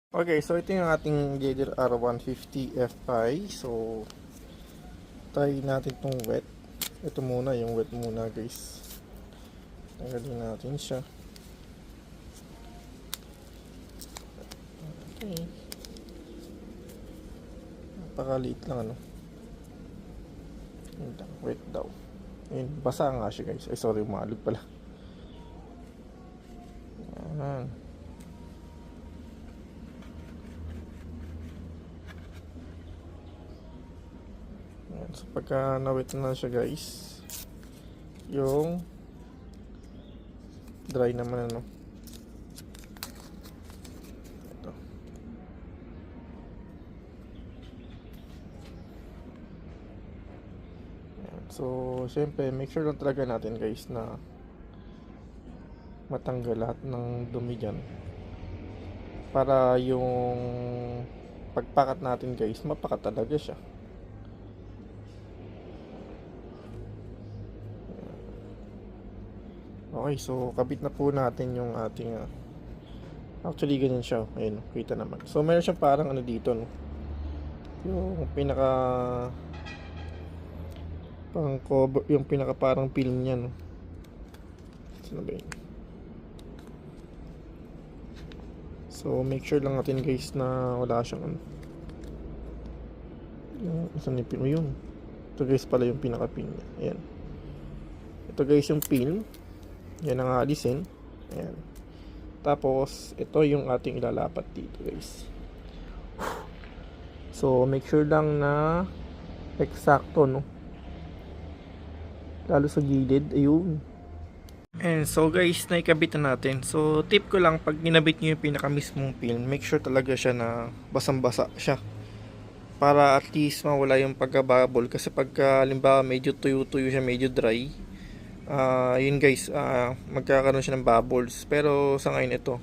Okay, so ito yung ating Gator R150 Fi. So, try natin itong wet. Ito muna, yung wet muna guys. Tanggalin natin siya. Okay. Napakaliit lang ano. Yun lang, wet daw. Ayun, basa nga siya guys. Ay sorry, umalog pala. Yan. Yan. So pagka na-wet na siya guys, yung dry naman ano. Ito. Yan. So syempre make sure lang talaga natin guys na matanggal lahat ng dumi dyan para yung pagpakat natin guys mapakat talaga siya. Okay, so kabit na po natin yung ating actually ganyan siya, ayun, kita naman. So meron siyang parang ano dito no, yung pinaka pang cover, yung pinaka parang film niya no. Saan ba yun? So make sure lang natin guys na wala siyang ano, yung isang film yun. Ito guys pala yung pinaka film niya. Ayan. Ito guys yung film. Yan ang alisin. Ayan. Tapos ito yung ating ilalapat dito guys. So make sure lang na eksakto no. Lalo sa gilid, ayun. And so guys, naikabit na natin. So tip ko lang, pag ginabit nyo yung pinaka mismong film, make sure talaga siya na basang-basa siya. Para at least mawala yung pagka-bubble. Kasi pagka halimbawa medyo tuyo-tuyo siya, medyo dry, yun guys, magkakaroon siya ng bubbles. Pero sa ngayon ito,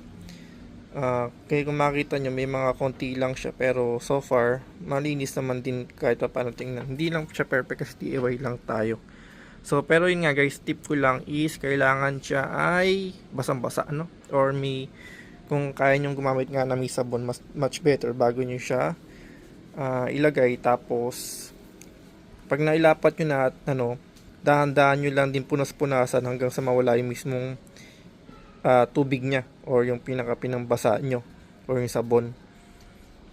kaya kung makita nyo, may mga konti lang siya. Pero so far, malinis naman din kahit pa paano tingnan. Hindi lang siya perfect kasi DIY lang tayo. So, pero yun nga guys, tip ko lang is kailangan siya ay basang-basa, no? Or may, kung kaya nyong gumamit nga na may sabon, much better bago nyo siya ilagay. Tapos, pag nailapat nyo na, ano, dahan-dahan nyo lang din punas-punasan hanggang sa mawala yung mismong tubig niya or yung pinaka-pinambasa nyo or yung sabon.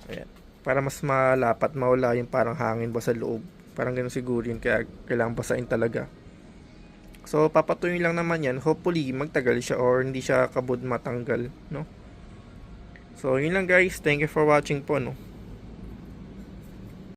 Ayan. Para mas malapat, mawala yung parang hangin ba sa loob. Parang ganun siguro yun, kaya kailangan basain talaga. So papatuloy lang naman yan, hopefully magtagal siya or hindi siya kabud matanggal, no? So yun lang guys, thank you for watching po, no?